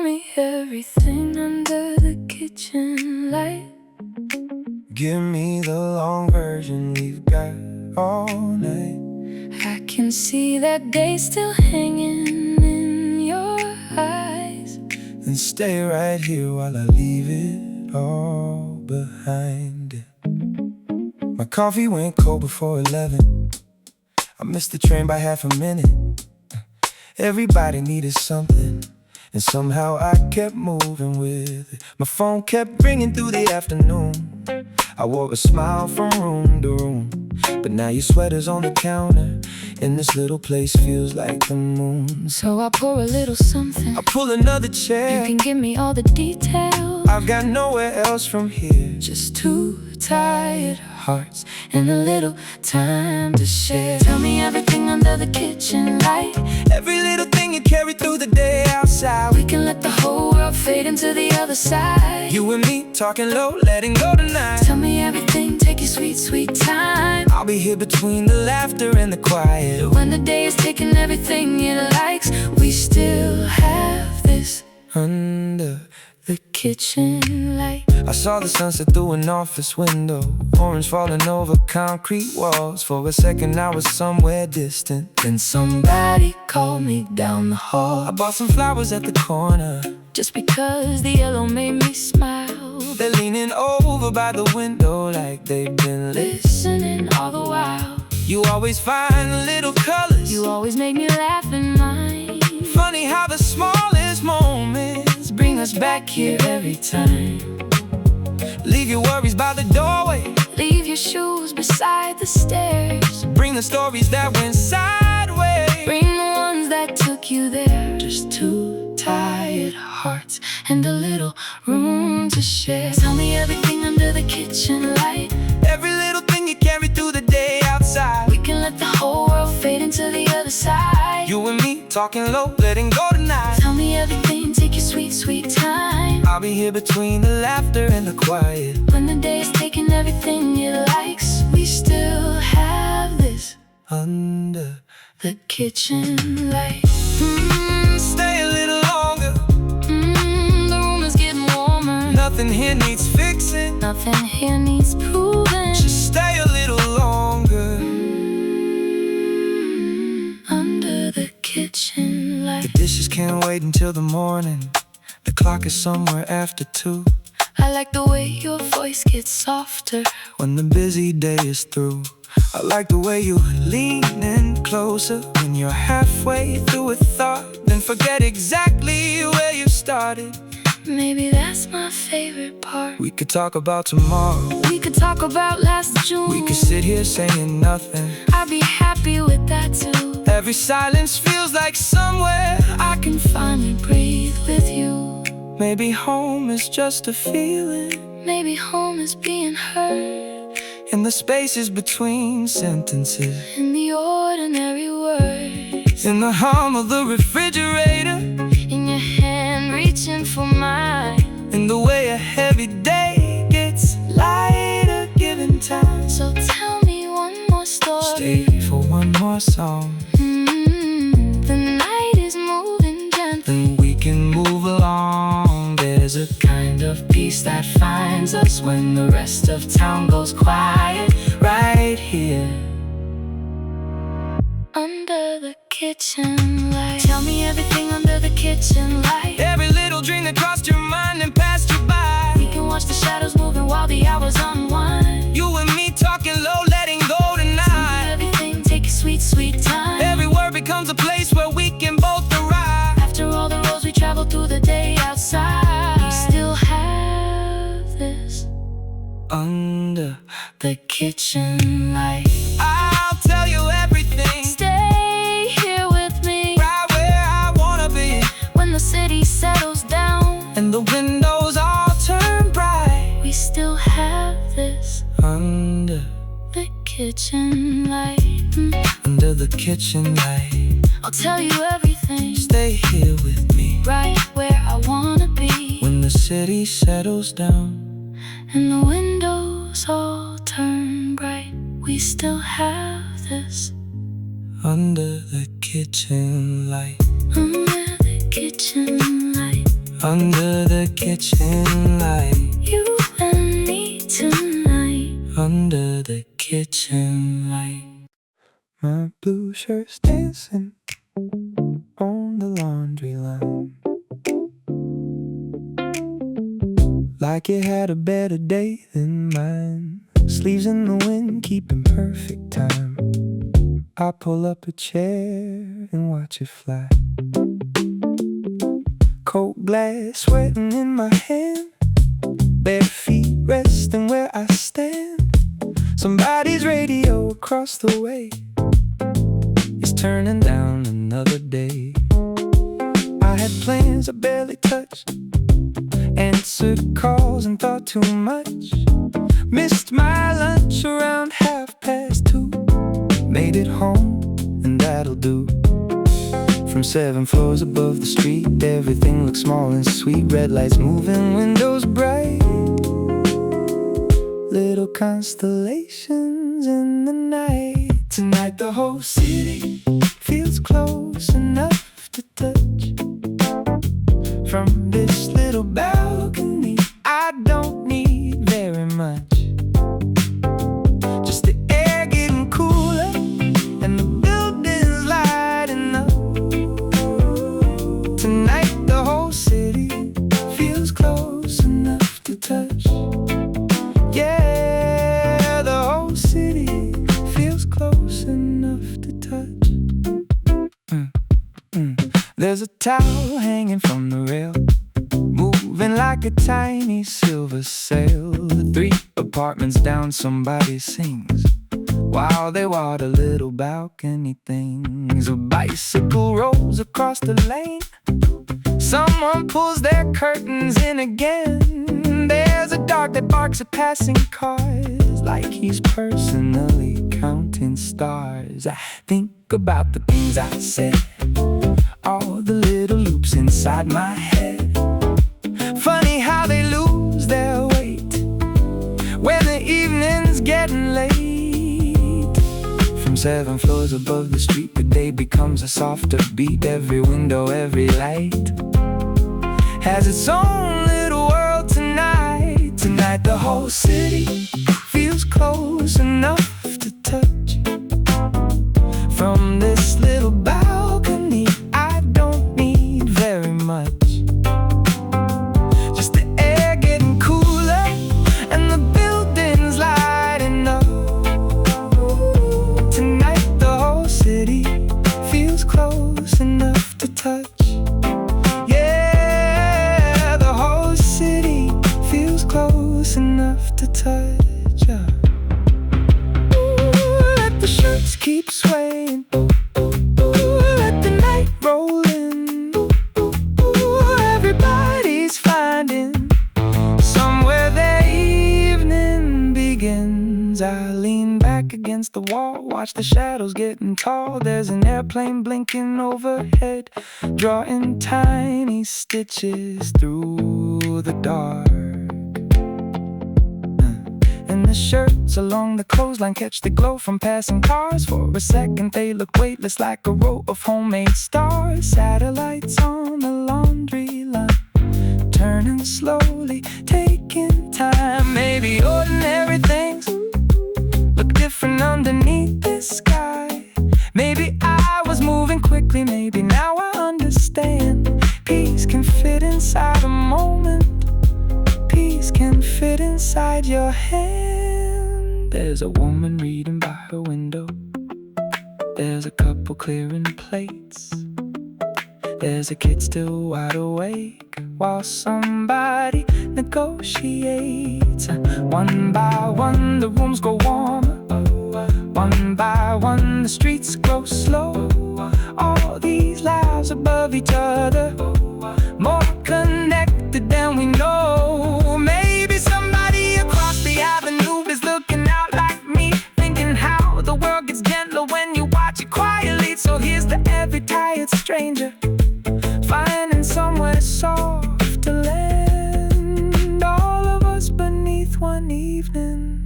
Tell me everything under the kitchen light. Give me the long version, we've got all night. I can see that day still hanging in your eyes. Then stay right here while I leave it all behind. My coffee went cold before 11. I missed the train by half a minute. Everybody needed something, and somehow I kept moving with it. My phone kept ringing through the afternoon. I wore a smile from room to room, but now your sweater's on the counter, and this little place feels like the moon. So I pour a little something. I pull another chair. You can give me all the details. I've got nowhere else from here. Just two tired hearts and a little time to share. Tell me everything under the kitchen light. Every little thing you carry through the day outside. We can let the whole world fade into the other side. You and me talking low, letting go tonight. Tell me everything, take your sweet, sweet time. I'll be here between the laughter and the quiet. When the day is taking everything it likes, we still have this under the kitchen light. I saw the sunset through an office window, orange falling over concrete walls. For a second I was somewhere distant, then somebody called me down the hall. I bought some flowers at the corner, just because the yellow made me smile. They're leaning over by the window like they've been listening all the while. You always find little colors. You always make me laugh in mine. Funny how the smallest moments bring us back here every time. Leave your worries by the doorway. Leave your shoes beside the stairs. Bring the stories that went sideways. Bring the ones that took you there. Just two tired hearts and a little room to share. Tell me everything under the kitchen light. Every little thing you carry through the day outside. We can let the whole world fade into the other side. You and me talking low, letting go tonight. Tell me everything, take your sweet, sweet time. I'll be here between the laughter and the quiet. When the day is taking everything it likes, we still have this under the kitchen light. Stay a little longer. The room is getting warmer. Nothing here needs fixing. Nothing here needs proving. Just stay a little longer. Under the kitchen light. The dishes can't wait until the morning. The clock is somewhere after 2. I like the way your voice gets softer when the busy day is through. I like the way you lean in closer when you're halfway through a thought, then forget exactly where you started. Maybe that's my favorite part. We could talk about tomorrow. We could talk about last June. We could sit here saying nothing. I'd be happy with that too. Every silence feels like somewhere I can finally breathe with you. Maybe home is just a feeling. Maybe home is being heard in the spaces between sentences, in the ordinary words, in the hum of the refrigerator, in your hand reaching for mine, in the way a heavy day gets lighter given time. So tell me one more story. Stay for one more song. The night is moving gently, then we can move along. There's a kind of peace that finds us when the rest of town goes quiet. Right here under the kitchen light. Tell me everything under the kitchen light. Every little dream that crossed your mind and passed you by. We can watch the shadows moving while the hours unwind. You and me talking low, letting go tonight. Tell me everything, take your sweet, sweet time. Every word becomes a place where we can both arrive. After all the roads we travel through the day outside, we still have this under the kitchen light. I'll tell you everything. Stay here with me, right where I wanna be. When the city settles down and the windows all turn bright, we still have this under the kitchen light. Under the kitchen light. I'll tell you everything. Stay here with me, right where I wanna be. When the city settles down and the windows all turn bright, we still have this under the kitchen light. Under the kitchen light. under the kitchen light. You and me tonight. Under the kitchen light. My blue shirt's dancing on the laundry line, like it had a better day than mine. Sleeves in the wind, keeping perfect time. I pull up a chair and watch it fly. Cold glass sweating in my hand, bare feet resting where I stand. Somebody's radio across the way is turning down another day. I had plans I barely touched, answered calls and thought too much. Missed my lunch around 2:30. Made it home and that'll do. From 7 floors above the street, everything looks small and sweet. Red lights moving, windows bright, little constellations in the night. Tonight the whole city feels close enough to touch. From this little balcony, I don't need very much. Just the air getting cooler and the buildings lighting up. Tonight the whole city feels close enough to touch. Yeah, the whole city feels close enough to touch. There's a towel hanging from the rail, moving like a tiny silver sail. 3 apartments down, somebody sings while they water little balcony things. A bicycle rolls across the lane, someone pulls their curtains in again. There's a dog that barks at passing cars, like he's personally counting stars. I think about the things I said, all the little loops inside my head. Funny how they lose their weight when the evening's getting late. From 7 floors above the street, the day becomes a softer beat. Every window, every light has its own little world tonight. Tonight the whole city feels close enough to touch. From this little balcony, I don't need very much. Just the air getting cooler and the buildings lighting up. Tonight the whole city feels close enough to touch. Yeah, the whole city feels close enough to touch. Let the shirts keep swaying, let the night roll in. Everybody's finding somewhere their evening begins. I lean back against the wall, watch the shadows getting tall. There's an airplane blinking overhead, drawing tiny stitches through the dark. And the shirts along the clothesline catch the glow from passing cars. For a second they look weightless, like a row of homemade stars. Satellites on the laundry line, turning slowly, taking time. Maybe ordinary things look different underneath this sky. Maybe I was moving quickly, maybe now I understand. Peace can fit inside a moment, peace can fit inside your hand. There's a woman reading by her window, there's a couple clearing plates, there's a kid still wide awake while somebody negotiates. One by one the rooms go warmer, one by one the streets grow slow. All these lives above each other, more connected than we know. Maybe somebody across the avenue is looking out like me, thinking how the world gets gentler when you watch it quietly. So here's to every tired stranger finding somewhere soft to land. All of us beneath one evening,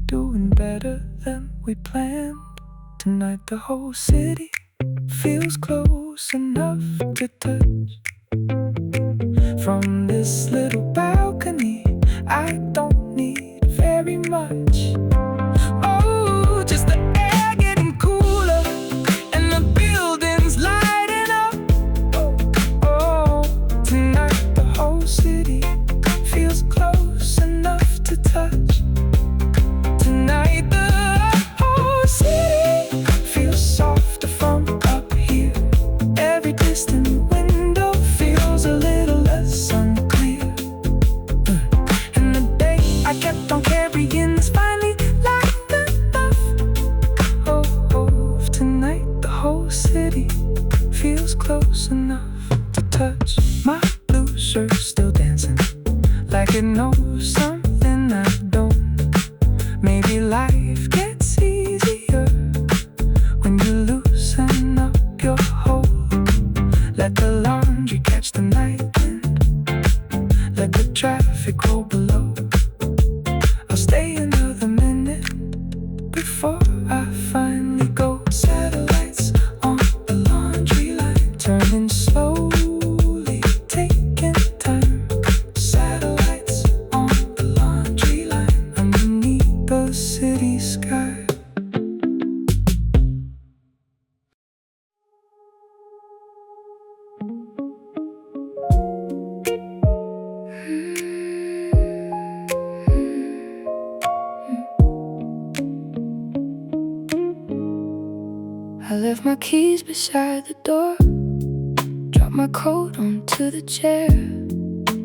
doing better than we planned. Tonight the whole city feels close enough to touch. from this little balcony. I don't need very much. Oh, just the air getting cooler and the buildings lighting up. Oh, tonight the whole city feels close enough to touch. Tonight the whole city feels softer from up here. Every distant window feels a little less unclear. And the day I kept on carrying is finally light enough. Oh, tonight the whole city feels close enough to touch. My blue shirt still dancing like it knows something I don't. Maybe life gets easier when you loosen up your hold. Let the laundry catch the night wind. Let the traffic roll below. I'll stay another minute before I finally go. Satellites on the laundry line, turning slowly, taking time. Satellites on the laundry line, underneath the city sky. I left my keys beside the door, dropped my coat onto the chair.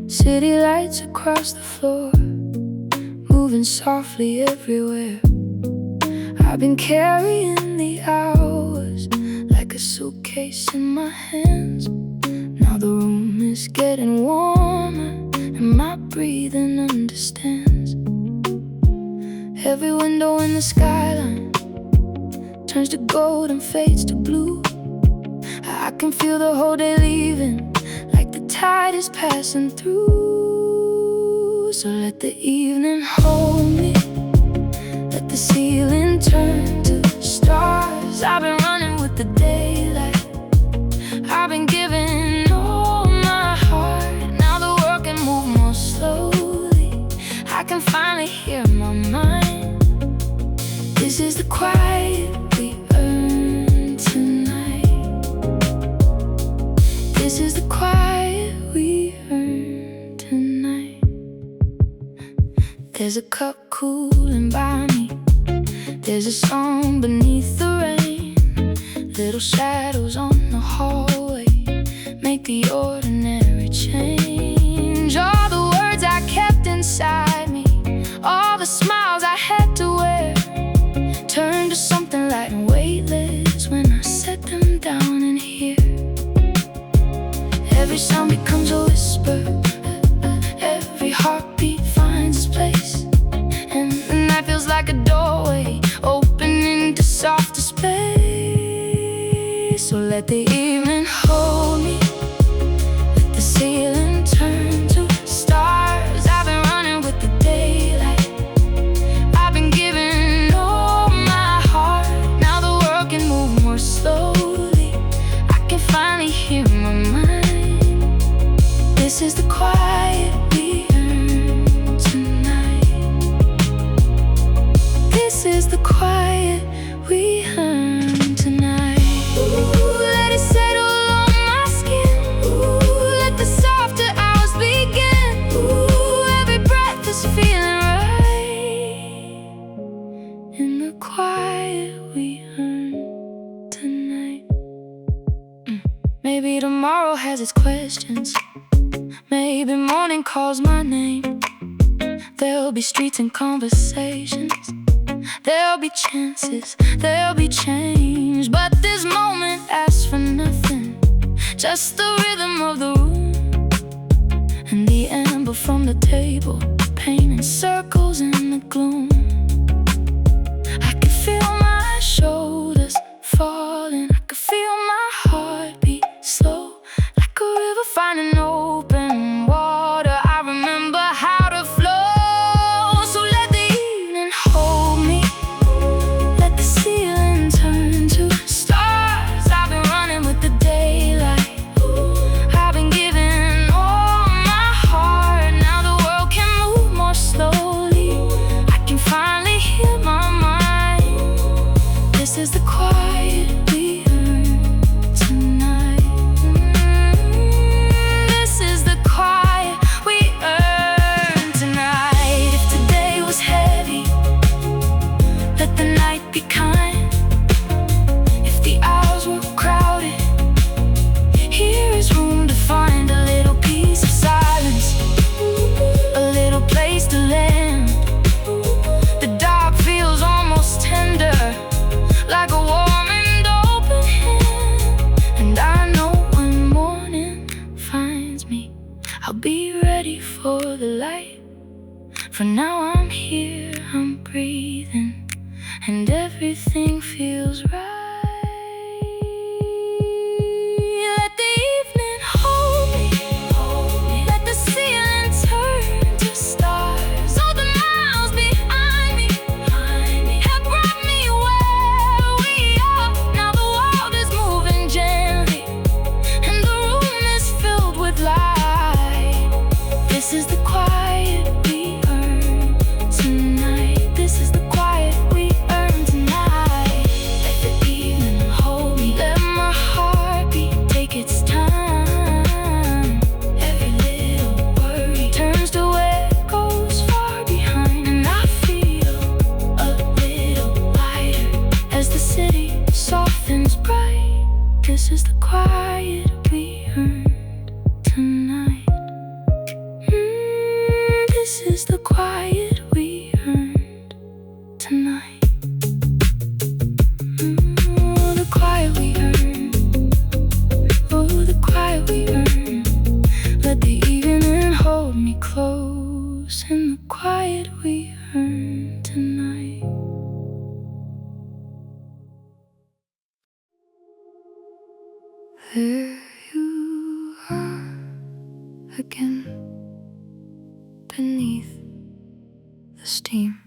City lights across the floor, moving softly everywhere. I've been carrying the hours like a suitcase in my hands. Now the room is getting warmer and my breathing understands. Every window in the skyline turns to gold and fades to blue. I can feel the whole day leaving, like the tide is passing through. So let the evening hold me, let the ceiling turn to stars. I've been running with the daylight, I've been giving all my heart. Now the world can move more slowly, I can finally hear my mind. This is the quiet we earn tonight. This is the quiet we earn tonight. There's a cup cooling by me, there's a song beneath the rain. Little shadows on the hallway make the ordinary change. All the words I kept inside me, all the smiles I had to wear, turned to something light and weightless when I set them down in here. Every sound becomes a whisper, every heartbeat finds its place, and the night feels like a doorway opening to softer space. So let the evening hold me, let the ceiling turn to stars. I've been running with the daylight, I've been giving all my heart. Now the world can move more slowly, I can finally hear my mind. This is the quiet we earn tonight. This is the quiet we earn tonight. Ooh, let it settle on my skin. Ooh, let the softer hours begin. Ooh, every breath is feeling right in the quiet we earn tonight. Maybe tomorrow has its questions, maybe morning calls my name. There'll be streets and conversations, there'll be chances, there'll be change. But this moment asks for nothing, just the rhythm of the room and the amber from the table painting circles in the gloom. I can feel my shoulders falling, I can feel my heartbeat slow, like a river finding open water. I remember how to flow. So let the evening hold me, let the ceiling turn to stars. I've been running with the daylight, I've been giving all my I'll be ready for the light. For now I'm here, I'm breathing, and everything feels right. Let the evening hold me, let the ceiling turn to stars. All the miles behind me have brought me where we are. Now the world is moving gently, and the room is filled with light. This is the quiet we earn tonight. This is the quiet we earn tonight. Let the evening hold me, let my heartbeat take its time. Every little worry turns to where it goes far behind, and I feel a little lighter as the city softens bright. This is the quiet we earned tonight. This is the quiet we earned tonight. Oh, the quiet we earned. Oh, the quiet we earned. Let the evening hold me close in the quiet we earned tonight. There you are again, beneath the steam.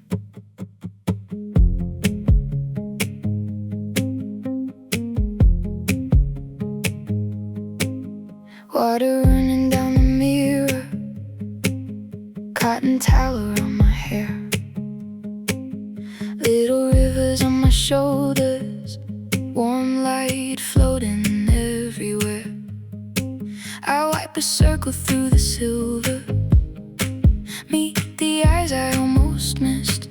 Water running down the mirror, cotton towel around my hair, little rivers on my shoulders, warm light floating everywhere. I wipe a circle through the silver, meet the eyes I almost missed.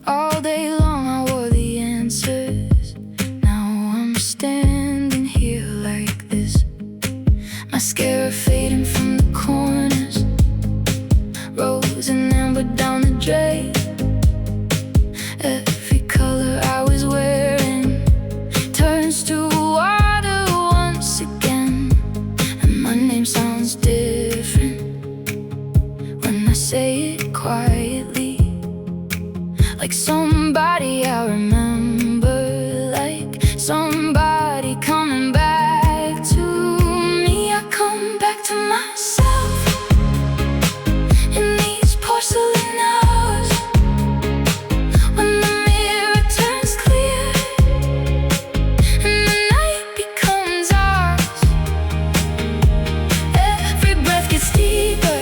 All day long I wore the answers. Now I'm standing here like this, mascara fading from the corners, rose and amber down the drape. Every color I was wearing turns to water once again, and my name sounds different when I say it quietly, like somebody I remember, like somebody coming back to me. I come back to myself in these porcelain hours, when the mirror turns clear and the night becomes ours. Every breath gets deeper,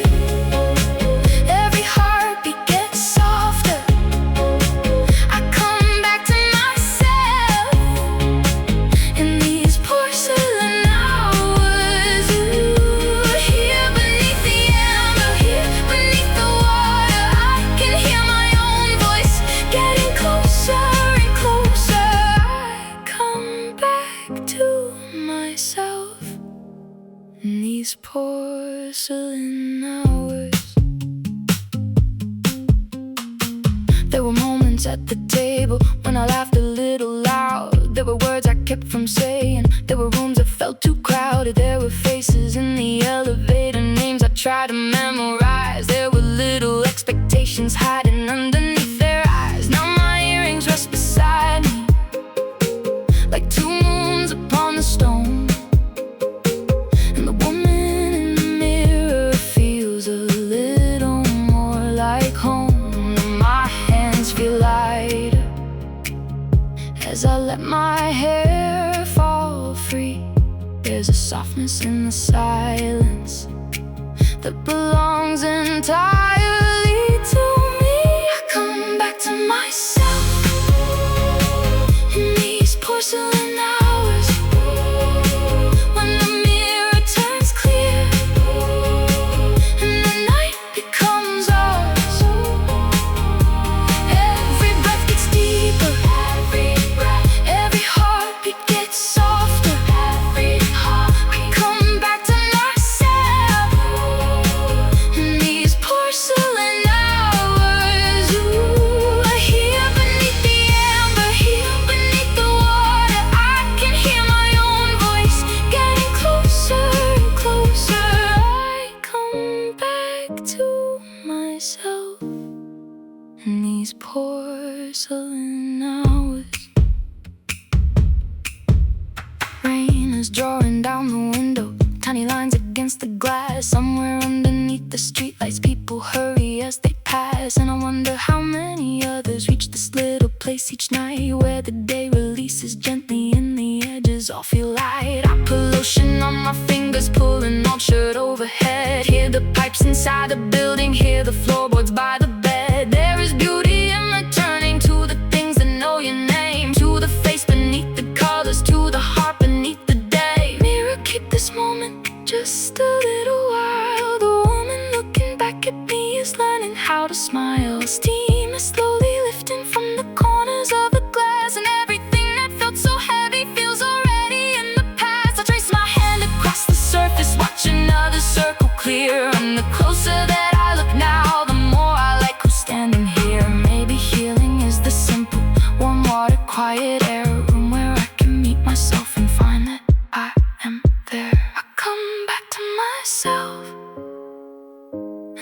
every heartbeat gets softer. I come back to myself in these porcelain hours. Ooh, here beneath the amber, here beneath the water, I can hear my own voice getting closer and closer. I come back to myself in these porcelain hours. There were moments at the table when I laughed a little loud. There were words I kept from saying. There were rooms that felt too crowded. There were faces in the elevator, names I tried to memorize. There were little expectations hiding underneath their eyes. Now my earrings rest beside me, like two moons upon the stone, and the woman in the mirror feels a little more like home. My hands feel lighter as I let my hair fall free. There's a softness in the silence that belongs entirely to me. I come back to myself in these porcelain hours, when the mirror turns clear and the night becomes ours. Every breath gets deeper, every heartbeat gets softer. I come back to myself porcelain hours. Rain is drawing down the window, tiny lines against the glass. Somewhere underneath the streetlights, people hurry as they pass. And I wonder how many others reach this little place each night, where the day releases gently and the edges all feel light. I put lotion on my fingers, pulling on shirt overhead. Hear the pipes inside the building, hear the floorboards by the bed. There is beauty in returning to the things that know your name, to the face beneath the colors, to the heart beneath the day. Mirror, keep this moment just a little while. The woman looking back at me is learning how to smile. Steam is slowly lifting from the corners of the glass, and everything that felt so heavy feels already in the past. I trace my hand across the surface, watch another circle clear. And the closer that I look now, the more I like who's standing here. Maybe healing is the simple, warm water, quiet air, a room where I can meet myself and find that I am there. I come back to myself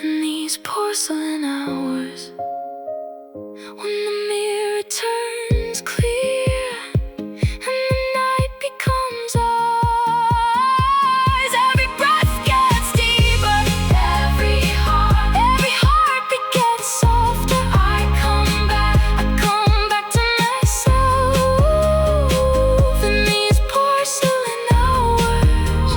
in these porcelain hours, when the mirror turns clear and the night becomes ours. Every breath gets deeper, every heartbeat gets softer. I come back to myself in these porcelain hours.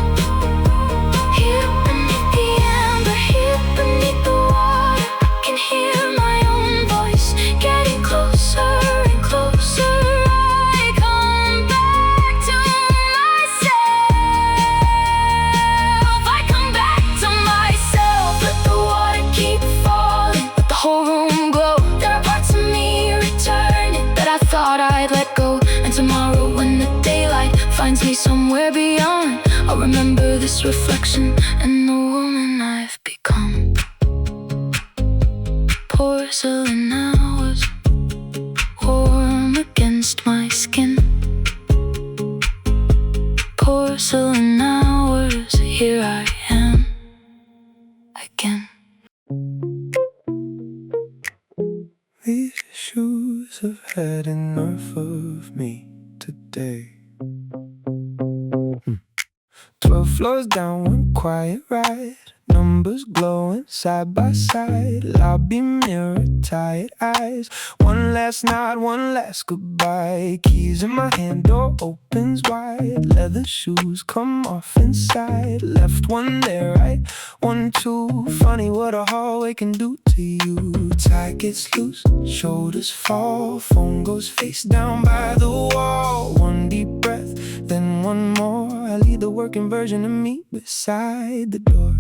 Here beneath the amber, here beneath the water, I can hear my own voice getting closer and closer. I come back to myself. I come back to myself. Let the water keep falling, let the whole room glow. There are parts of me returning that I thought I'd let go. And tomorrow when the daylight finds me somewhere beyond, I'll remember this reflection and the woman I've become. Porcelain hours, warm against my skin. Porcelain hours, here I am again. These shoes have had enough of me today. 12 floors down, one quiet ride. Numbers glowing side by side. Lobby mirror, tired eyes. One last nod, one last goodbye. Keys in my hand, door opens wide. Leather shoes come off inside. Left one there, right one too. Funny what a hallway can do to you. Tie gets loose, shoulders fall. Phone goes face down by the wall. One deep breath, then one more. I leave the working version of me beside the door.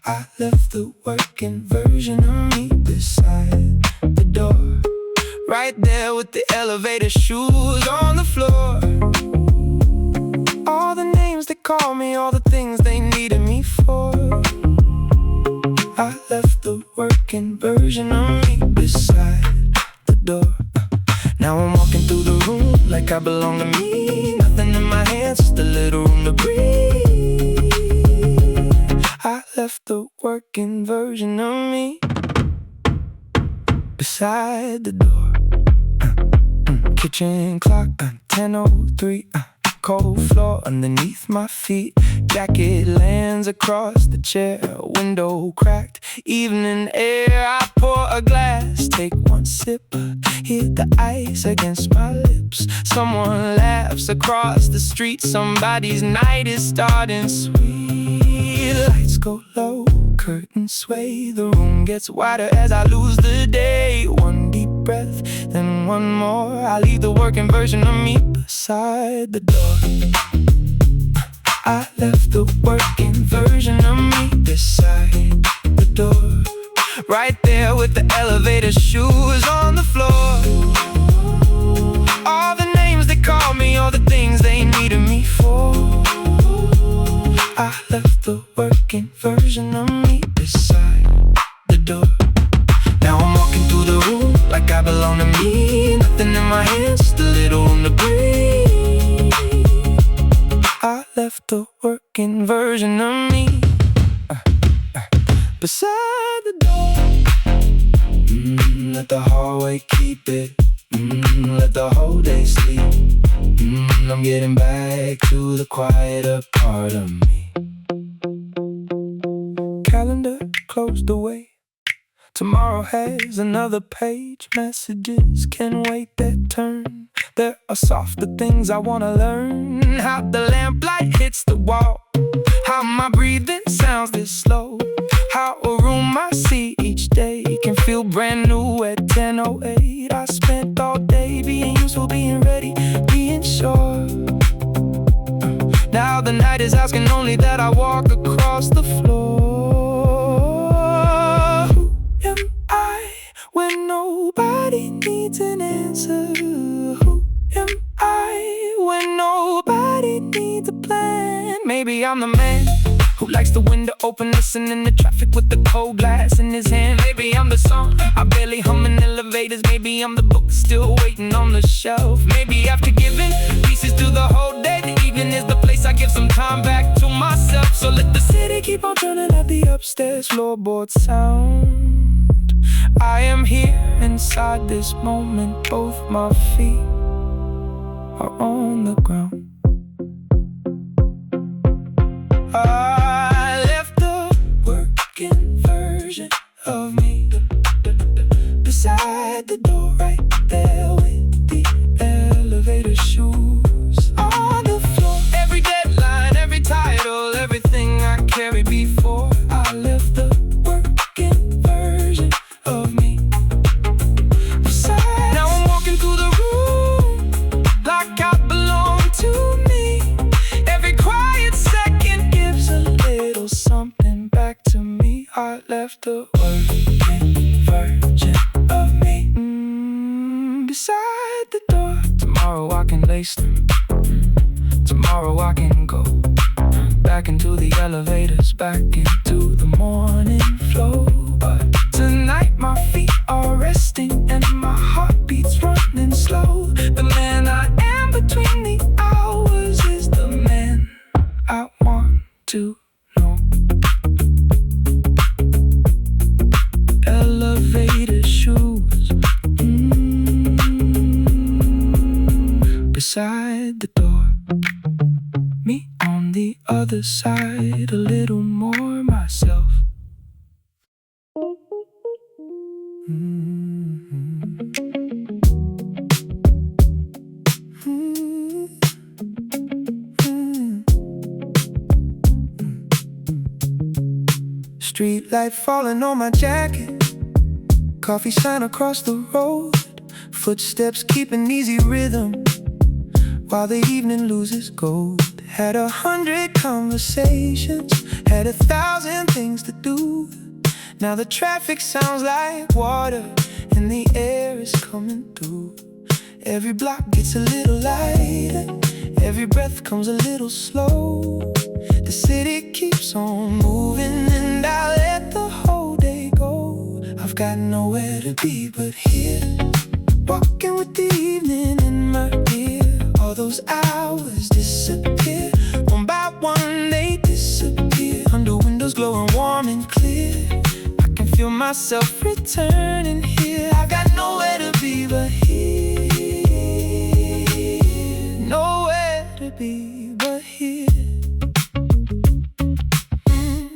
I left the working version of me beside the door. Right there with the elevator shoes on the floor. All the names they call me, all the things they needed me for. I left the working version of me beside the door. Now I'm walking through the room like I belong to me. Nothing in my hands, just a little room to breathe. I left the working version of me beside the door. Kitchen clock, 10:03. Cold floor underneath my feet. Jacket lands across the chair. Window cracked, evening air. I pour a glass, take one sip. Hit the ice against my lips. Someone laughs across the street. Somebody's night is starting sweet. Lights go low, curtains sway. The room gets wider as I lose the day. One deep breath, then one more. I leave the working version of me beside the door. I left the working version of me beside the door. Right there with the elevator shoes on the floor. All the names they call me, all the things they needed me for. I left the working version of me beside the door. Now I'm walking through the room like I belong to me. Nothing in my hands, just a little room to breathe. I left the working version of me beside the door. Let the hallway keep it. Let the whole day sleep. I'm getting back to the quieter part of me. Calendar closed away. Tomorrow has another page. Messages can wait their turn. There are softer things I wanna learn. How the lamplight hits the wall. How my breathing sounds this slow. How a room I see each day can feel brand new at 10:08. I spent all day being useful, being ready, being sure. Now the night is asking only that I walk across the floor. Who am I when nobody needs an answer? Who am I when nobody needs a plan? Maybe I'm the man who likes the window open, listening to traffic with the cold glass in his hand. Maybe I'm the song I barely hum in elevators. Maybe I'm the book still waiting on the shelf. Maybe after giving pieces to the whole day, the evening is the place I give some time back to myself. So let the city keep on turning at the upstairs floorboard sound. I am here inside this moment. Both my feet are on the ground. I left the working version of me beside the door right there with the elevator shoes on the floor. Every deadline, every title, everything I carried before. I left the working version of me beside. Now I'm walking through the room like I belong to me. Every quiet second gives a little something back to me. I left the working version of me beside the door. Tomorrow I can lace them. Tomorrow I can go back into the elevators, back into the morning flow. But tonight my feet are resting and my heartbeat's running slow. The man I am between the hours is the man I want to know. Elevator shoes beside the door. Me on the other side, a little more myself. Street light falling on my jacket. Coffee shine across the road. Footsteps keep an easy rhythm while the evening loses gold. Had 100 conversations, had 1,000 things to do. Now the traffic sounds like water and the air is coming through. Every block gets a little lighter, every breath comes a little slow. The city keeps on moving and I let the whole day go. I've got nowhere to be but here, walking with the evening in my ear. All those hours disappear, one by one they disappear. Under windows glowing warm and clear, I can feel myself returning here. I got nowhere to be but here, nowhere to be but here.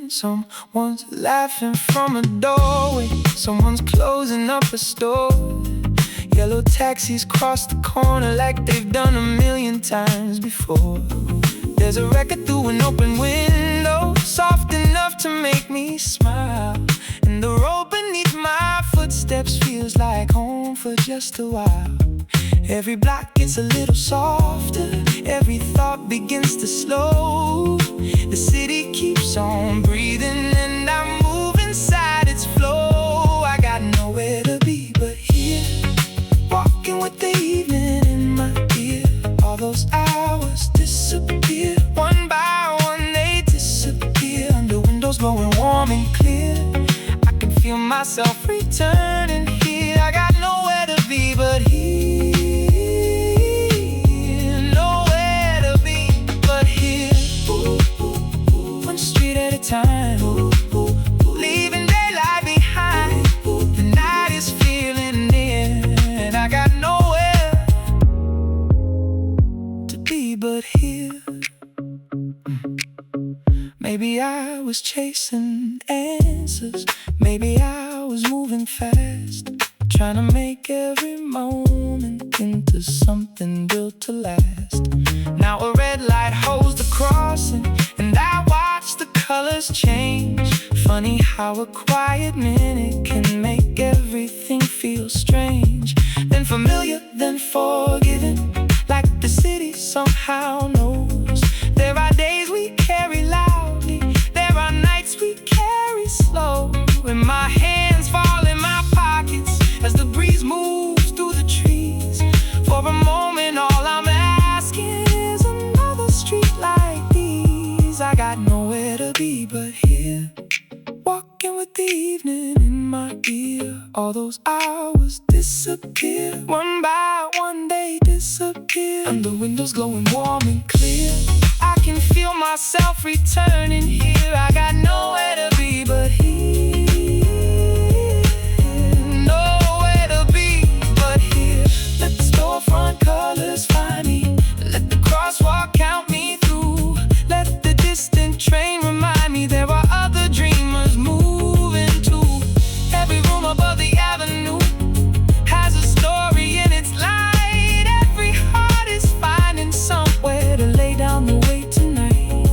Someone's laughing from a doorway, someone's closing up a store. Yellow taxis cross the corner like they've done 1,000,000 times before. There's a record through an open window, soft enough to make me smile. And the road beneath my footsteps feels like home for just a while. Every block gets a little softer, every thought begins to slow. The city keeps on breathing and I move inside its flow. I got nowhere to be but here, walking with the evening in my ear. All those hours disappear, one by one they disappear. Under windows glowing warm and clear, I can feel myself returning here. I got nowhere to be but here, nowhere to be but here. One street at a time, leaving daylight behind. The night is I was chasing answers. Maybe I was moving fast, trying to make every moment into something built to last. Now a red light holds the crossing, and I watch the colors change. Funny how a quiet minute can make everything feel strange. Then familiar, then forgiven, like the city somehow knows. There are days we carry loudly, there are nights we carry slow. When my hands fall in my pockets as the breeze moves through the trees, for a moment all I'm asking is another street like these. I got nowhere to be but here, walking with the evening in my ear. All those hours disappear, one by one they disappear, and the windows glowing warm and clear. I can feel myself returning here. I got nowhere to be but here, nowhere to be but here. Let the storefront colors find me, let the crosswalk count me through. Let the distant train remind me there are other dreamers moving too. Every room above the avenue has a story in its light. Every heart is finding somewhere to lay down the weight tonight,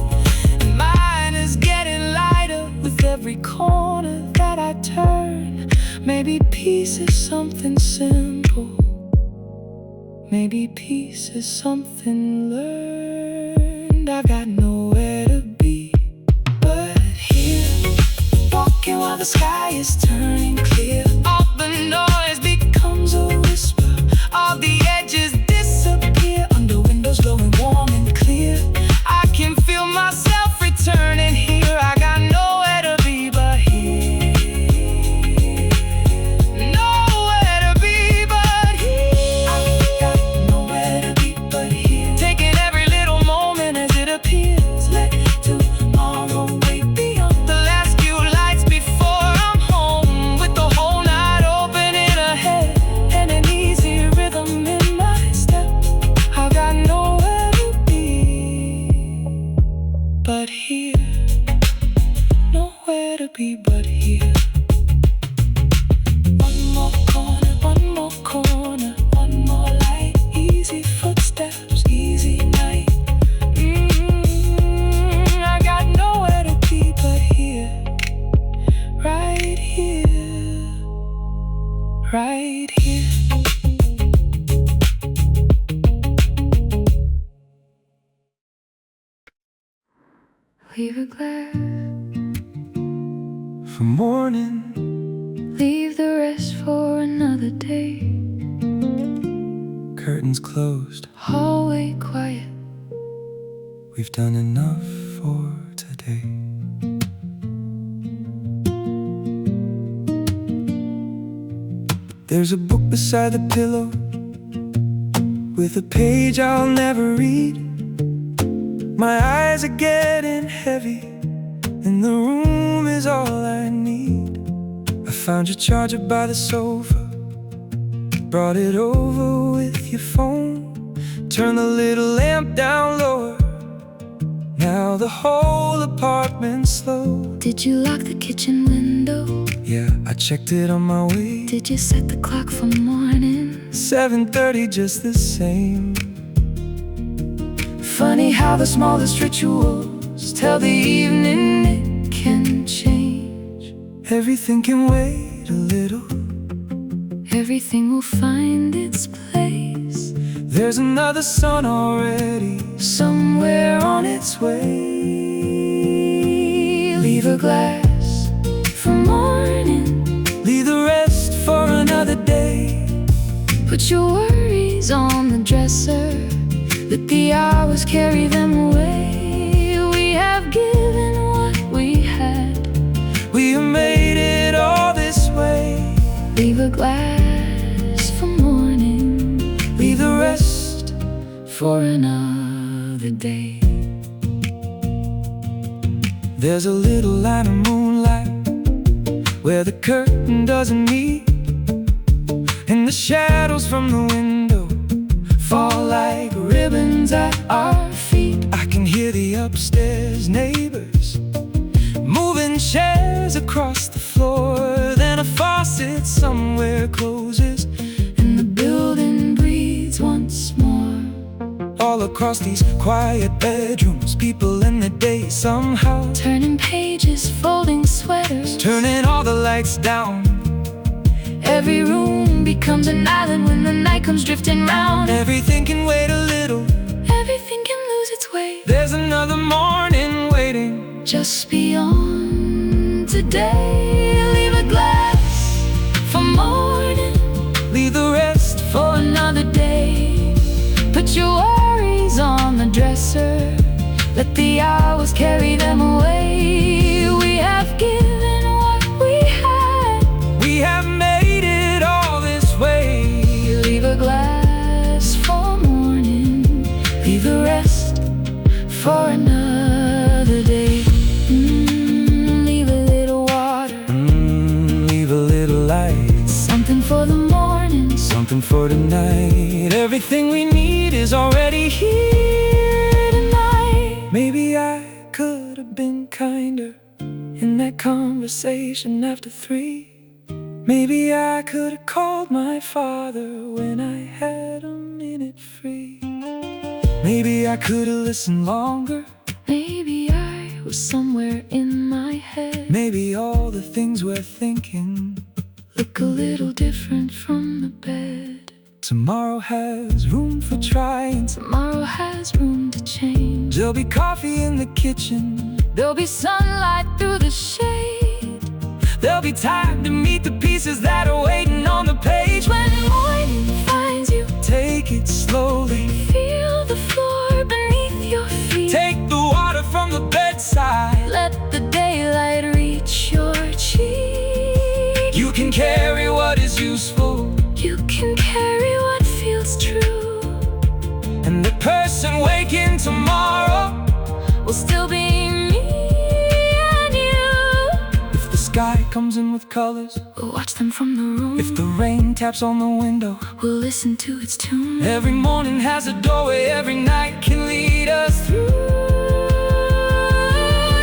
and mine is getting lighter with every corner that I turn. Maybe peace is something simple, maybe peace is something learned. I've got nowhere to be but here, walking while the sky is turning clear. All the noise becomes a whisper, all the edges disappear, under windows glowing warm and clear. I can feel myself returning here. I got nowhere to be but here, nowhere to be but here. I got nowhere to be but here, taking every little moment as it appears. Let tomorrow wait beyond the last few lights before I'm home, with the whole night opening ahead and an easy rhythm in my step. I got nowhere to be but here, nowhere to be but here. One more corner, one more corner, one more light, easy footsteps, easy night. I got nowhere to be but here, right here, right here. Leave a glass, For morning, leave the rest for another day. curtains closed, Hallway quiet, we've done enough for today. There's a book beside the pillow with a page I'll never read. My eyes are getting heavy, and the room is all I need. I found your charger by the sofa, brought it over with your phone. Turn the little lamp down lower, now the whole apartment's slow. did you lock the kitchen window? Yeah, I checked it on my way. Did you set the clock for morning? 7:30 just the same. Funny how the smallest rituals tell the evening it can change. Everything can wait a little, Everything will find its place, there's another sun already, somewhere on its way. Leave a glass for morning, leave the rest for another day. put your worries on the dresser, let the hours carry them away. We have given what we had, We have made it all this way. leave a glass for morning, Leave the rest for another day. There's a little line of moonlight where the curtain doesn't meet, and the shadows from the window fall like ribbons at our feet. I can hear the upstairs neighbors across the floor. Then a faucet somewhere closes, and the building breathes once more. All across these quiet bedrooms, people in the day somehow turning pages, folding sweaters, turning all the lights down. Every room becomes an island when the night comes drifting round. Everything can wait a little, everything can lose its way. There's another morning waiting just beyond today. Leave a glass for morning, leave the rest for another day. Put your worries on the dresser, let the hours carry them away. We have given what we had, we have made it all this way. Leave a glass for morning, leave the rest for another day. Leave a little water, leave a little light, something for the morning, something for tonight. Everything we need is already here tonight. Maybe I could have been kinder in that conversation after 3. Maybe I could have called my father when I had a minute free. Maybe I could have listened longer. Maybe I was somewhere in my head. Maybe all the things we're thinking look a little different from the bed. Tomorrow has room for trying, tomorrow has room to change. There'll be coffee in the kitchen, there'll be sunlight through the shade. There'll be time to meet the pieces that are waiting on the page. When morning finds you, take it slowly, feel the floor beneath your feet. Take the water from the bedside, let the daylight reach your cheek. You can carry what is useful, you can carry what feels true, and the person waking tomorrow will still be me and you. If the sky comes in with colors, we'll watch them from the room. If the rain taps on the window, we'll listen to its tune. Every morning has a doorway, every night can lead us through.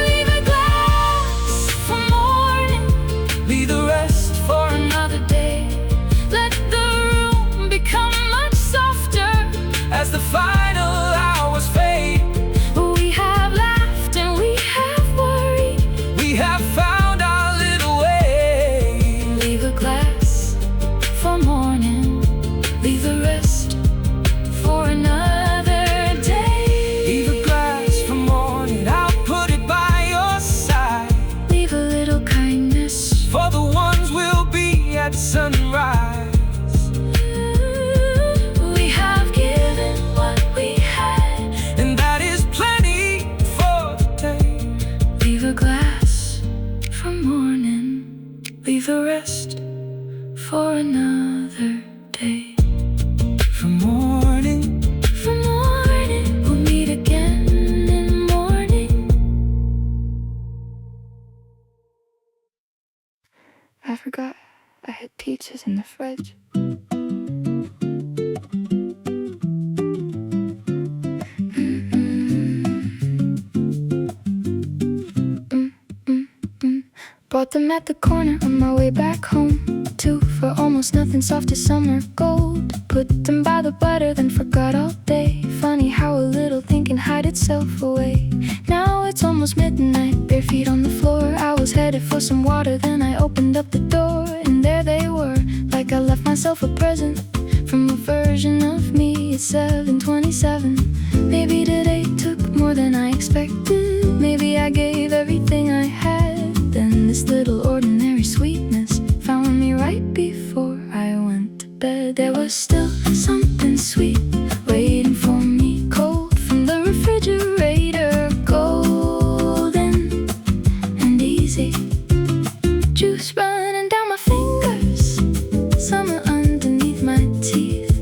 Leave a glass for morning, leave the rest for another day. Let the room become much softer as the final hours fade. We have laughed and we have worried, we have found our little way. Leave a glass for morning, leave the rest for another day. Leave a glass for morning, I'll put it by your side. Leave a little kindness for the ones we'll be at sunrise. We have given what we had, and that is plenty for the day. Leave a glass for morning, leave the rest for another day. For morning, we'll meet again in the morning. I forgot I had pizzas in the fridge. Bought them at the corner on my way back home. 2 for almost nothing, soft as summer gold. Put them by the butter, then forgot all day. Funny how a little thing can hide itself away. Now it's almost midnight, bare feet on the floor. I was headed for some water, then I opened up the door, and there they were, like I left myself a present from a version of me at 7:27. Maybe today took more than I expected. Maybe I gave everything I had. Then this little ordinary sweetness found me right before I went to bed. There was still something sweet waiting for me, cold from the refrigerator, golden and easy. Juice running down my fingers, summer underneath my teeth.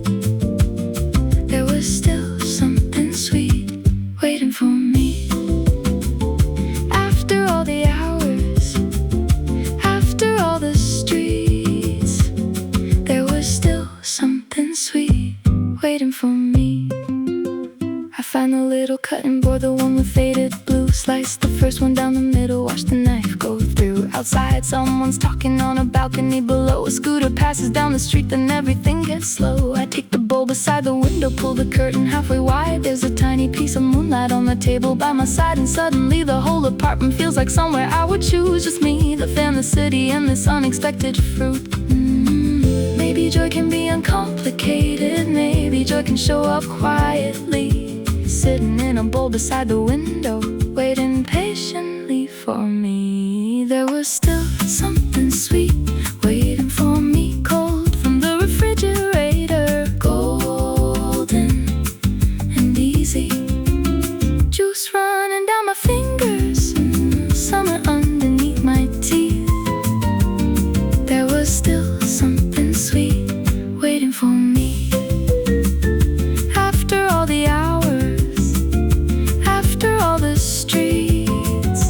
There was still something sweet waiting for me. After all the hours, after all the streets, there was still something sweet waiting for me. I find the little cutting board, the one with faded blue. Slice the first one down the middle, watch the knife go through. outside. Someone's talking on a balcony below. A scooter passes down the street, then everything gets slow. I take the bowl beside the window, pull the curtain halfway wide. There's a tiny piece of moonlight on the table by my side, and suddenly the whole apartment feels like somewhere I would choose. Just me, the fan, the city, and this unexpected fruit. Maybe joy can be uncomplicated. Maybe joy can show up quietly, sitting in a bowl beside the window, waiting patiently for me. There was still something sweet waiting for me, cold from the refrigerator, golden and easy, juice running down my fingers, summer underneath my teeth. There was still something sweet waiting for me. After all the hours, after all the streets,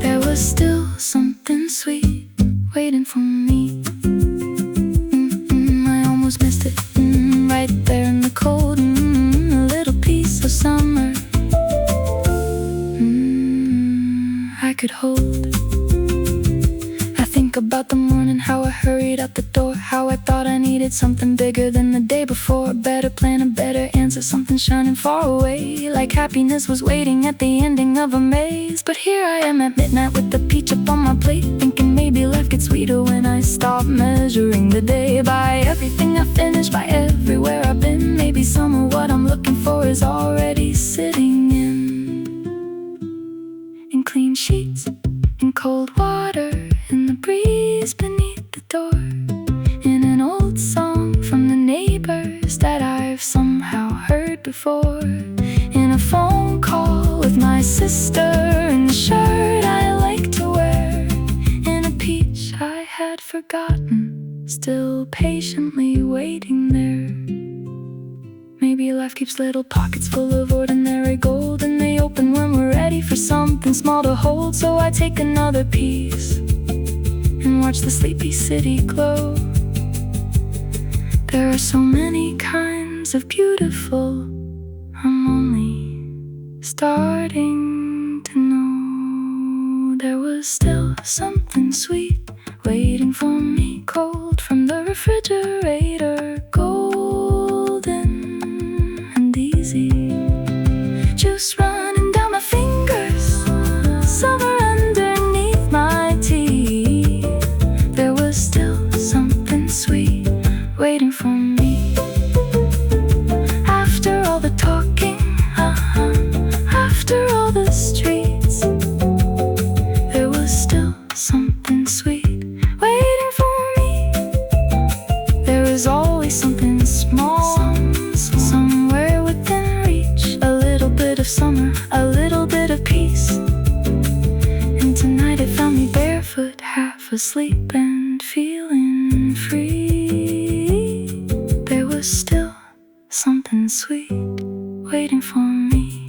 there was still something sweet waiting for me. I almost missed it, right there in the cold, a little piece of summer I could hold. I think about the morning, how I hurried out the door, how I thought I needed something bigger than the day before. A better plan, a better answer, something shining far away, like happiness was waiting at the ending of a maze. But here I am at midnight with the peach up on my plate, thinking maybe life gets sweeter when I stop measuring the day by everything I finished, by everywhere I've been. Maybe some of what I'm looking for is already sitting in clean sheets, in cold water, in the breeze beneath the door, in an old song from the neighbors that I've somehow heard before, in a phone call with my sister, in the shirt I like to wear, in a peach I had forgotten, still patiently waiting there. Maybe life keeps little pockets full of ordinary gold, and they open when we're ready for something small to hold. So I take another piece and watch the sleepy city glow. There are so many kinds of beautiful, I'm only starting to know. There was still something sweet waiting for me, cold from the refrigerator, golden and easy, juice running down my fingers, summer underneath my teeth. There was still something sweet waiting for me. After all the talking, after all the streets, there was still something sweet waiting for me. There is always something small, somewhere within reach, a little bit of summer, a little bit of peace. And tonight it found me barefoot, half asleep and feeling free. There was still something sweet waiting for me.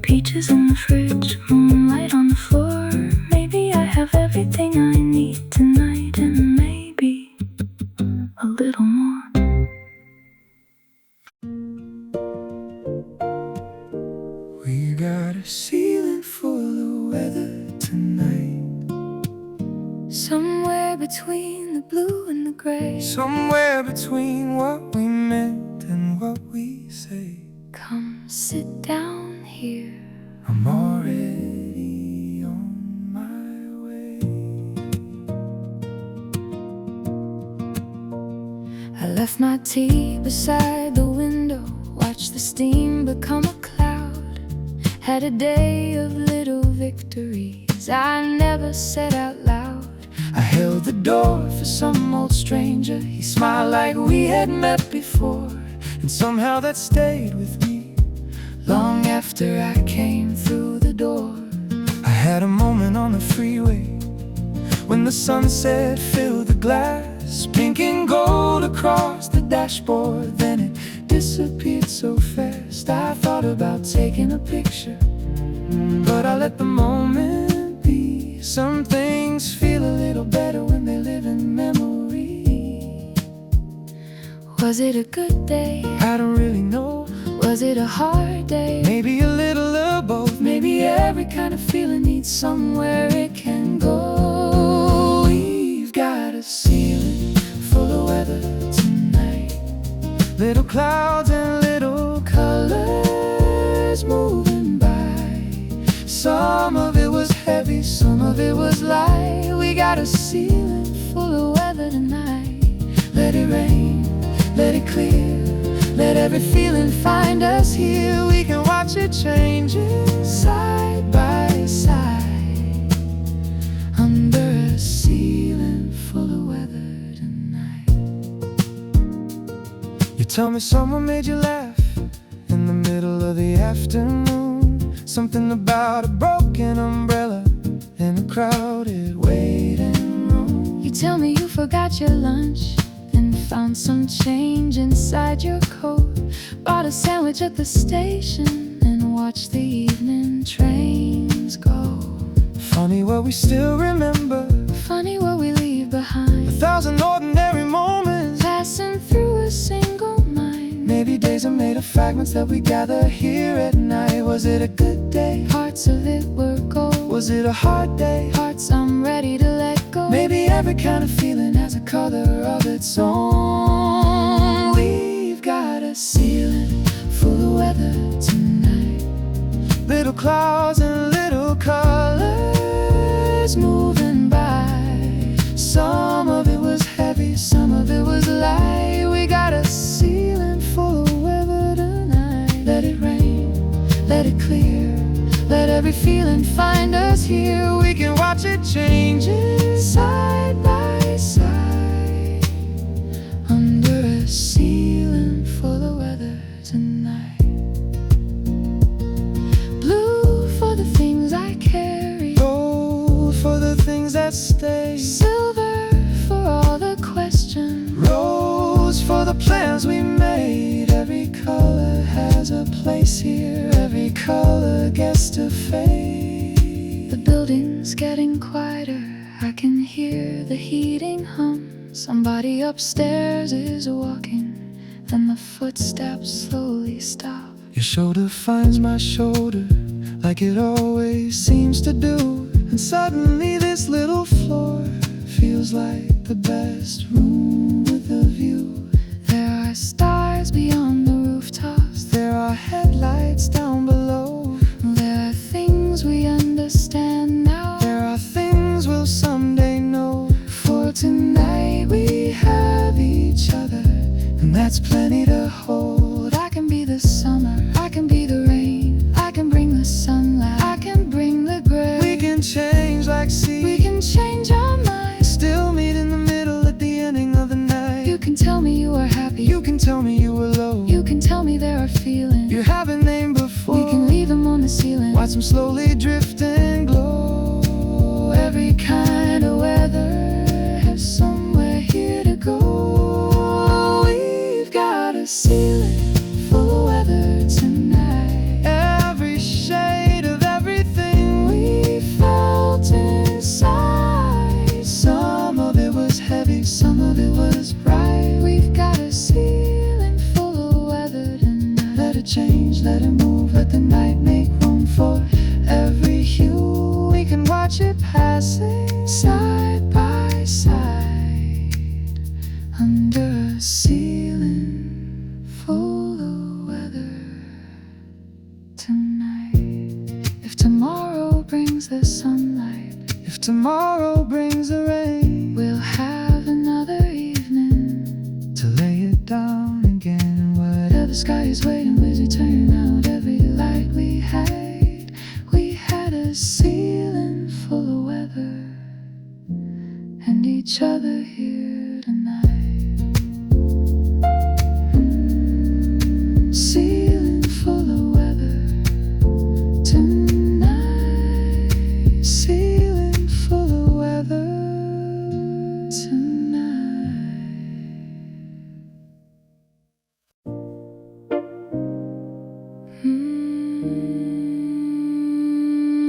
Peaches in the fridge, moonlight on the floor. Maybe I have everything I need tonight, and maybe a little more. We got a ceiling full of weather tonight, Somewhere between the blue and the gray, somewhere between what we meant and what we say. come sit down here. I'm already on my way. I left my tea beside the window, watched the steam become a cloud. Had a day of little victories I never said out loud. I held the door for some old stranger. He smiled like we had met before, and somehow that stayed with me long after I came through the door. I had a moment on the freeway when the sunset filled the glass, pink and gold across the dashboard. Then it disappeared so fast. I thought about taking a picture, but I let the moment be. Some things feel a little better when they live in memory. Was it a good day? I don't really know. Was it a hard day? Maybe a little of both. Maybe every kind of feeling needs needs somewhere it can go. We've got a ceiling full of weather tonight. Little clouds and little colors moving by. Some of it was heavy, some of it was light. We got a ceiling full of weather tonight. Let it rain, let it clear, let every feeling find us here. We can watch it changing side by side, under a ceiling full of weather tonight. You tell me someone made you laugh in the middle of the afternoon. Something about a broken umbrella in a crowded waiting room. You tell me you forgot your lunch and found some change inside your coat. Bought a sandwich at the station and watched the evening trains go. Funny what we still remember, Funny what we leave behind, 1,000 ordinary moments passing through a single mind. Maybe days are made of fragments that we gather here at night. Was it a good day? Parts of it were gold. Was it a hard day? Parts I'm ready to let go. Maybe every kind of feeling has a color of its own. We've got a ceiling full of weather tonight. Little clouds and little colors Moving by. Some of it was heavy, some of it was light. We got a ceiling full of weather tonight. Let it rain, let it clear, let every feeling find us here. We can watch it changing side by side, under a ceiling full of weather tonight. Blue for the things I carry, gold for the things that stay, silver for all the questions, rose for the plans we made. Every color has a place here, every color gets to fade. The building's getting quieter, I can hear the heating hum. Somebody upstairs is walking, then the footsteps slowly stop. Your shoulder finds my shoulder, like it always seems to do. And suddenly this little floor feels like the best room with a view. There are stars beyond the rooftops, There are headlights down below. there are things we understand now. There are things we'll someday know. For tonight we have each other, And that's plenty to hold. I can be the summer, I can be the rain, I can bring the sunlight, I can bring the gray. We can change like seas, We can change our minds. still meet in the middle at the ending of the night. You can tell me you are happy, You can tell me you were low. you can tell me there are feelings. You haven't named before. We can leave them on the ceiling. Watch them slowly drift and glow. Every kind of weather has somewhere here to go. We've got a ceiling full of weather tonight. Every shade of everything We felt inside. Some of it was heavy, some of it was bright. We've got a ceiling full of weather tonight. Let it change, let it move, let the night make room for every hue. We can watch it passing side by side, under a ceiling full of weather tonight. If tomorrow brings the sunlight, If tomorrow brings the rain, we'll have another evening. to lay it down again. Whatever the sky is waiting, busy turning out every light we had. We had a ceiling full of weather and each other here tonight. Ceiling full of weather tonight. Ceiling full of weather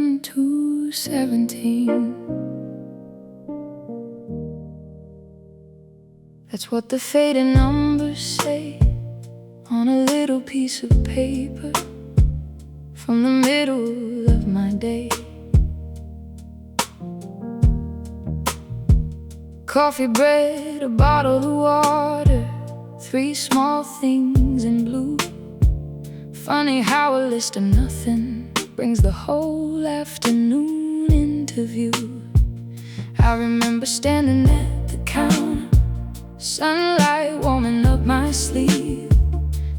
tonight. 217. That's what the faded numbers say on a little piece of paper from the middle of my day. coffee, bread, a bottle of water, 3 small things in blue. Funny how a list of nothing brings the whole afternoon into view. I remember standing at the counter, sunlight warming up my sleeve.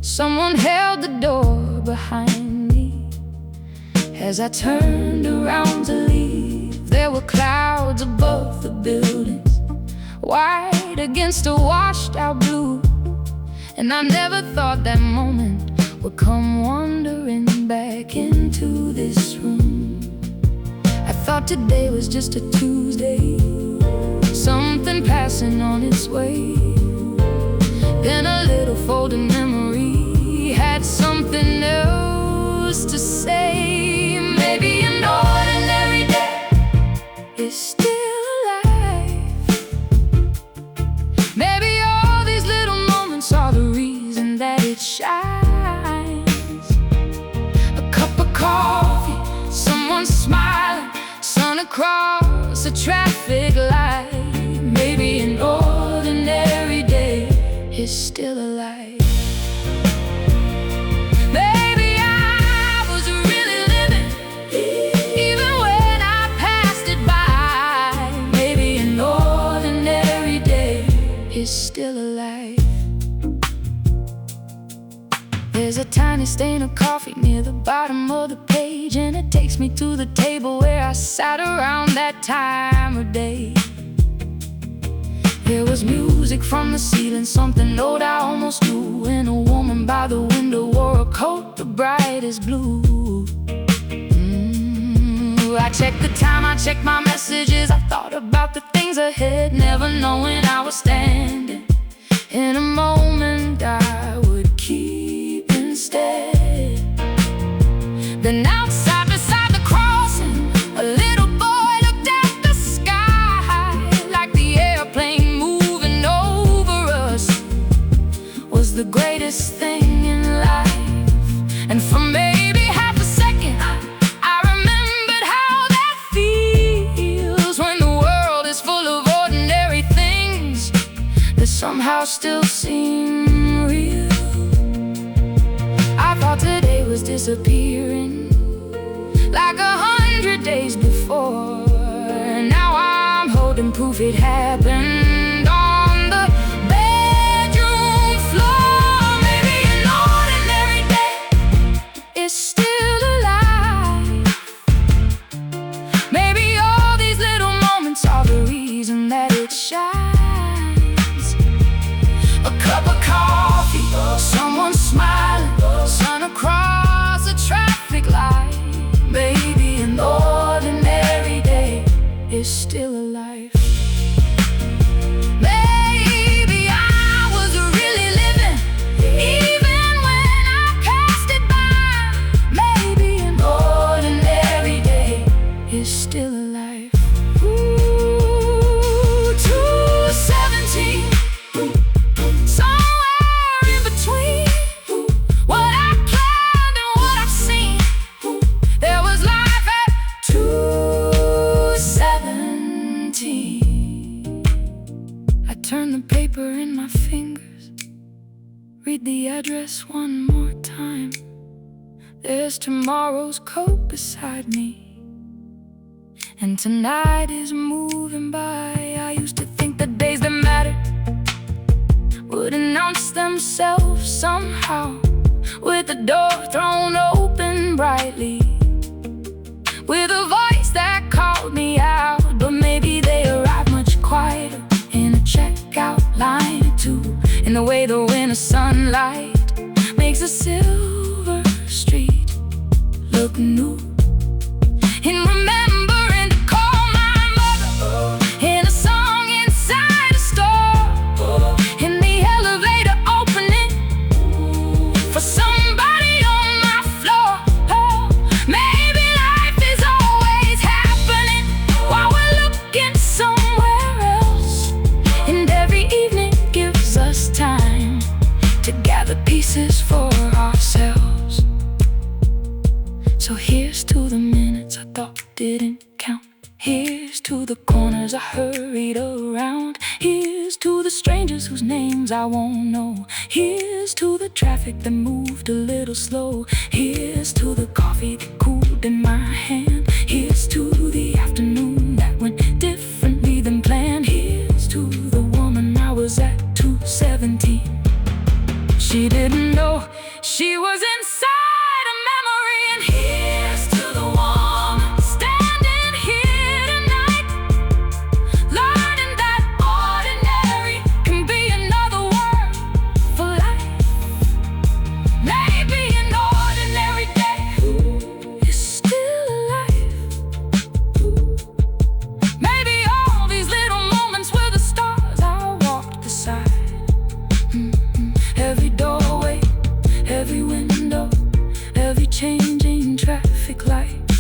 Someone held the door behind me. As I turned around to leave, there were clouds above the buildings, white against a washed out blue. And I never thought that moment would come wandering back into this room. I thought today was just a Tuesday, something passing on its way. Then a little folding memory had something else to say. Maybe an ordinary day is still alive. Maybe all these little moments are the reason that it shines. A cup of coffee, someone smiling, sun across a traffic light. Maybe an ordinary day is still alive. Maybe I was really living, even when I passed it by. Maybe an ordinary day is still alive. There's a tiny stain of coffee near the bottom of the page, and it takes me to the table where I sat around that time of day. There was music from the ceiling, something old I almost knew, and a woman by the window wore a coat the brightest blue. I checked the time, I checked my messages, I thought about the things ahead, never knowing I was standing in a moment I would keep instead. Then outside beside the crossing, a little boy looked at the sky, like the airplane moving over us was the greatest thing in life. And for maybe half a second I remembered how that feels when the world is full of ordinary things that somehow still seem real. I thought today was disappearing like 100 days before. Now I'm holding proof it happened on the bedroom floor. Maybe an ordinary day is still alive. Maybe all these little moments are the reason that it shines. A cup of coffee, someone smiling, sun across a traffic light. Maybe an ordinary day is still alive. Maybe I was really living, even when I passed it by. Maybe an ordinary day is still alive. Ooh, 217, somewhere in between what I planned and what I've seen. There was life at 217. I turn the paper in my fingers, read the address one more time. There's tomorrow's coat beside me, and tonight is moving by. I used to think the days that mattered would announce themselves somehow, with the door thrown open brightly, with a voice that called me out. But maybe they arrive much quieter, in a checkout line or two, in the way the winter sunlight makes a silver street look new. In remembering to call my mother, in a song inside a store, in the elevator opening for somebody on my floor. Oh, maybe life is always happening while we're looking somewhere else, and every evening gives us time to gather pieces for ourselves. So here's to Here's to the corners I hurried around. Here's to the strangers whose names I won't know. Here's to the traffic that moved a little slow. Here's to the coffee that cooled in my hand. Here's to the afternoon that went differently than planned. Here's to the woman I was at 2:17. She didn't know she was inside a memory. And here's to the woman standing here tonight, learning that ordinary can be another word for life. Maybe an ordinary day is still alive. Maybe all these little moments were the stars I walked beside. Every doorway, every window, every changing traffic light.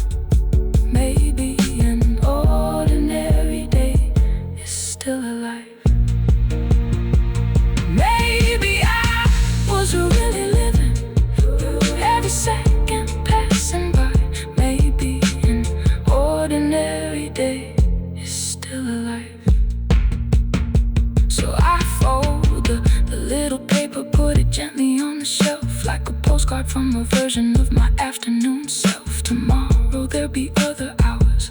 Maybe an ordinary day is still alive. Maybe I was really living every second passing by. Maybe an ordinary day is still alive. So I fold the little paper, put it gently on the shelf, like a postcard from a version of my afternoon self. Tomorrow there'll be other hours,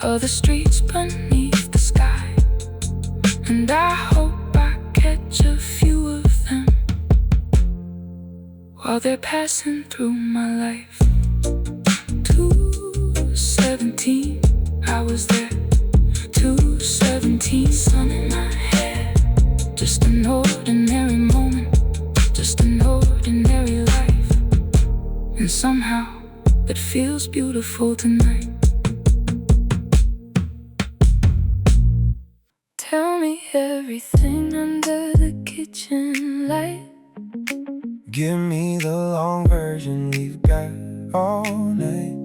other streets beneath the sky, and I hope I catch a few of them while they're passing through my life. 2:17, I was there. 2:17, sun in my hair. Just an ordinary moment, just an ordinary life, and somehow it feels beautiful tonight. Tell me everything under the kitchen light. Give me the long version, we've got all night.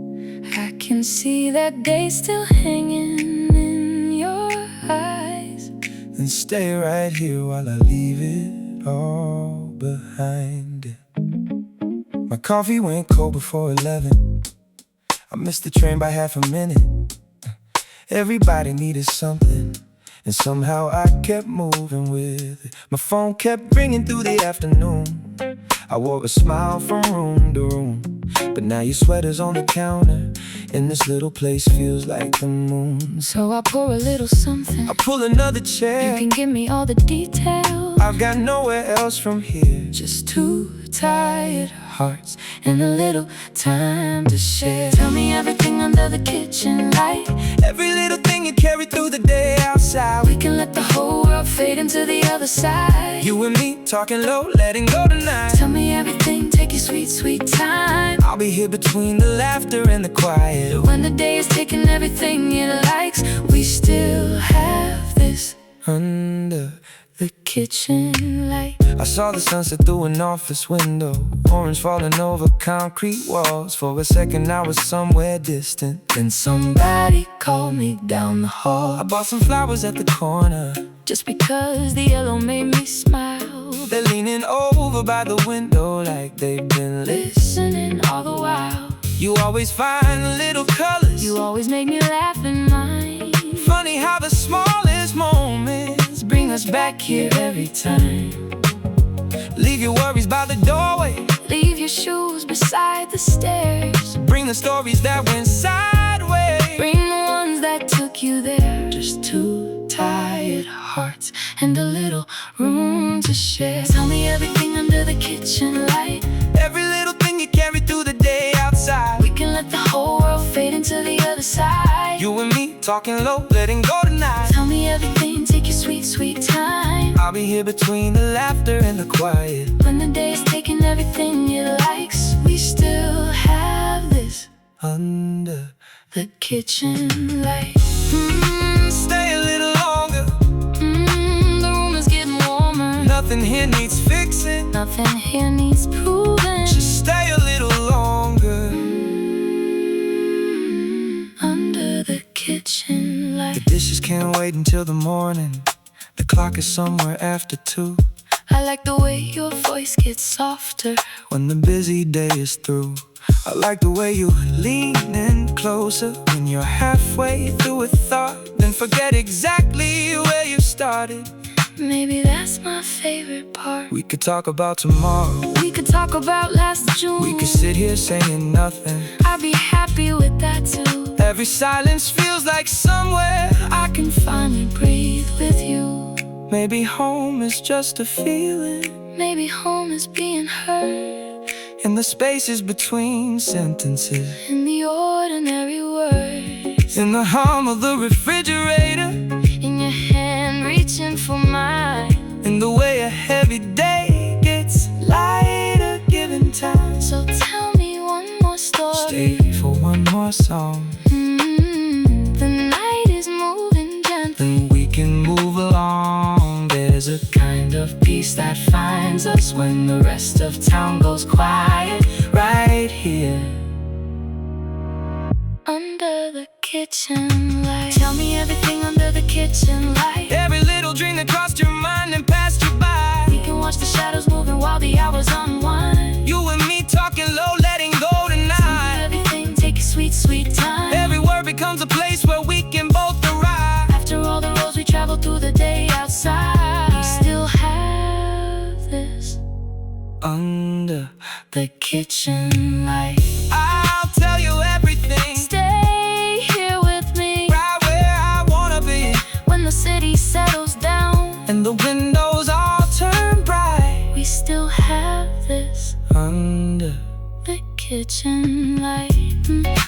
I can see that day still hanging in your eyes. Then stay right here while I leave it all behind. My coffee went cold before 11. I missed the train by half a minute. Everybody needed something, and somehow I kept moving with it. My phone kept ringing through the afternoon. I wore a smile from room to room, but now your sweater's on the counter, and this little place feels like the moon. So I pour a little something. I pull another chair. You can give me all the details. I've got nowhere else from here. Just two tired hearts and a little time to share. Tell me everything under the kitchen light. Every little thing you carry through the day outside. We can let the whole world fade into the other side. You and me talking low, letting go tonight. Tell me everything, take your sweet, sweet time. I'll be here between the laughter and the quiet. When the day is taking everything it likes, we still have this Under the kitchen light. I saw the sunset through an office window, orange falling over concrete walls. For a second I was somewhere distant, Then somebody called me down the hall. I bought some flowers at the corner. Just because the yellow made me smile. They're leaning over by the window like they've been Listening all the while. You always find the little colors. You always make me laugh in mine. Funny how the smallest moments Bring us back here every time. leave your worries by the doorway. Leave your shoes beside the stairs. Bring the stories that went sideways. Bring the ones that took you there. Just two tired hearts and a little room to share. Tell me everything under the kitchen light. Every little thing you carry through the day outside. We can let the whole world fade into the other side. You and me talking low, letting go tonight. Tell me everything, take your sweet, sweet time. I'll be here between the laughter and the quiet. When the day is taking everything it likes, we still have this Under the kitchen light. Stay a little longer. The room is getting warmer. Nothing here needs fixing. Nothing here needs proving. Just stay a little longer. Under the kitchen light. The dishes can't wait until the morning. The clock is somewhere after 2. I like the way your voice gets softer When the busy day is through. I like the way you lean in closer when you're halfway through a thought, then forget exactly where you started. Maybe that's my favorite part. We could talk about tomorrow. We could talk about last June. We could sit here saying nothing. I'd be happy with that too. Every silence feels like somewhere I can finally breathe with you. Maybe home is just a feeling. Maybe home is being heard In the spaces between sentences, in the ordinary words, in the hum of the refrigerator, in your hand reaching for mine, in the way a heavy day gets lighter given time. So tell me one more story. Stay for one more song, The night is moving gently. then we can move along. There's a kind of peace that finds us when the rest of town goes quiet. Right here Under the kitchen light. Tell me everything under the kitchen light. every little dream that crossed your mind and passed you by. We can watch the shadows moving while the hours unwind. You and me talking low, letting go tonight. Everything take a sweet, sweet time. Every word becomes a place where we can both arrive. After all the roads we traveled through the day outside, we still have this Under the kitchen light. I'll tell you everything, Stay here with me right where I wanna be. when the city settles down. And the windows all turn bright. We still have this Under the kitchen light.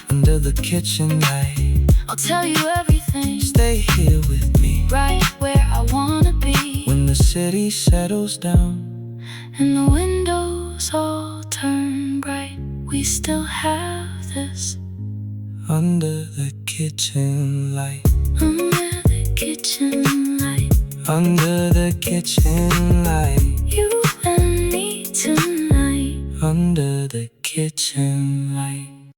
Under the kitchen light. I'll tell you everything Stay here with me right where I wanna be when the city settles down. and the windows all turn bright. We still have this Under the kitchen light. under the kitchen light. Under the kitchen light. You and me tonight. Under the kitchen light.